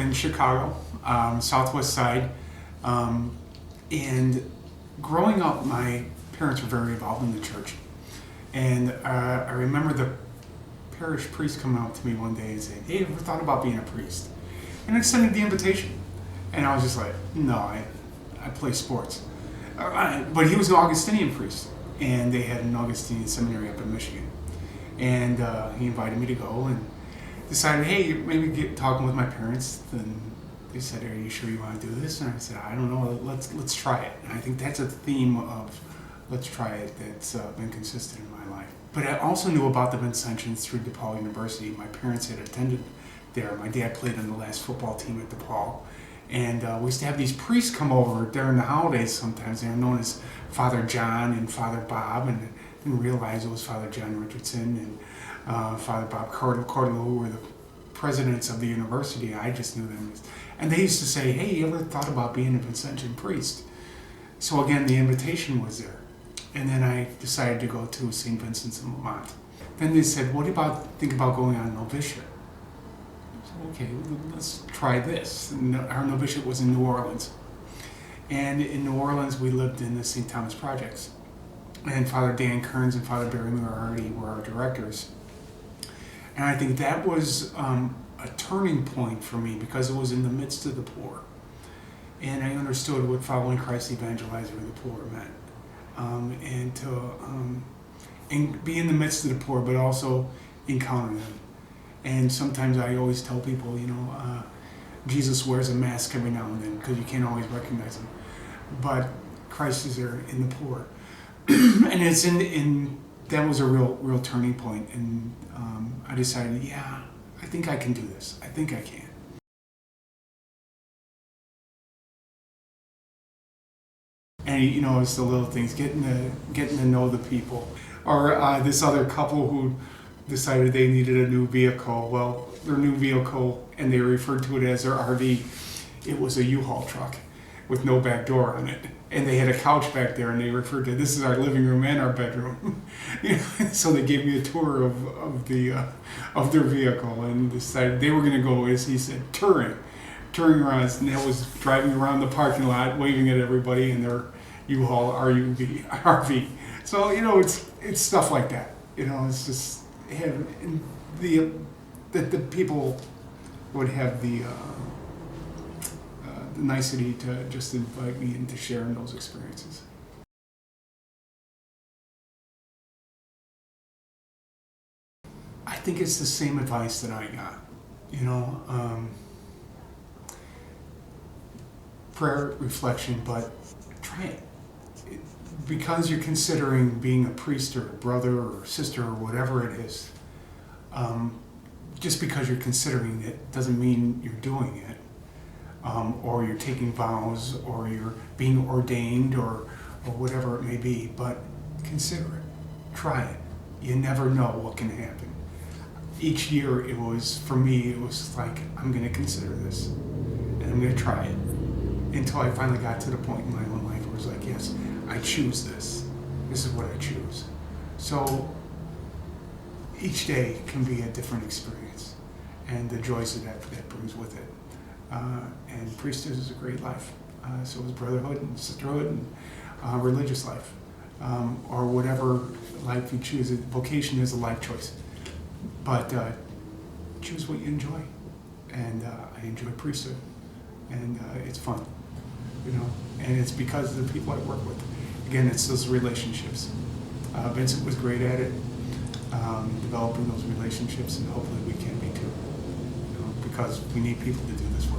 in Chicago, Southwest Side, and growing up, my parents were very involved in the church. And I remember the parish priest coming up to me one day and saying, "Hey, ever thought about being a priest?" And extended the invitation. And I was just like, "No, I play sports." But he was an Augustinian priest, and they had an Augustinian seminary up in Michigan. And he invited me to go, and decided, hey, maybe get talking with my parents. Then they said, "Are you sure you want to do this?" And I said, "I don't know. Let's try it." And I think that's a theme of let's try it that's been consistent in my life. But I also knew about the Vincentians through DePaul University. My parents had attended there. My dad played on the last football team at DePaul. And we used to have these priests come over during the holidays sometimes. They were known as Father John and Father Bob, and I didn't realize it was Father John Richardson and Father Bob Cordelo, who were the presidents of the university. I just knew them as, and they used to say, "Hey, you ever thought about being a Vincentian priest?" So again, the invitation was there. And then I decided to go to St. Vincent's in Lamont. Then they said, think about going on novitiate? I said, okay, let's try this. And our novitiate was in New Orleans. And in New Orleans, we lived in the St. Thomas Projects. And Father Dan Kearns and Father Barry Murardi were our directors. And I think that was a turning point for me because it was in the midst of the poor. And I understood what following Christ evangelizing the poor meant. And to and be in the midst of the poor, but also encounter them. And sometimes I always tell people, Jesus wears a mask every now and then because you can't always recognize him. But Christ is there in the poor. And it's that was a real turning point. And I decided, yeah, I think I can do this. I think I can. And it's the little things, getting to know the people. Or this other couple who decided they needed a new vehicle. Well, their new vehicle, and they referred to it as their RV. It was a U-Haul truck with no back door on it, and they had a couch back there, and they referred to this is our living room and our bedroom. So they gave me a tour of their vehicle, and decided they were going to go, as he said, touring around. And that was driving around the parking lot, waving at everybody in their U-Haul RV. So it's stuff like that. It's just having that the people would have the nicety to just invite me and to share in those experiences. I think it's the same advice that I got. Prayer, reflection, but try it. Because you're considering being a priest or a brother or sister or whatever it is, just because you're considering it doesn't mean you're doing it, or you're taking vows, or you're being ordained, or whatever it may be. But consider it, try it. You never know what can happen. Each year, for me, it was like, I'm going to consider this, and I'm going to try it, until I finally got to the point in my own life where it was like, yes, I choose this. This is what I choose. So each day can be a different experience, and the joys that brings with it. And priesthood is a great life. So is brotherhood and sisterhood and religious life, or whatever life you choose. Vocation is a life choice, but choose what you enjoy. And I enjoy priesthood, and it's fun, and it's because of the people I work with. Again, it's those relationships. Vincent was great at it, developing those relationships, and hopefully we can be too, because we need people to do this work.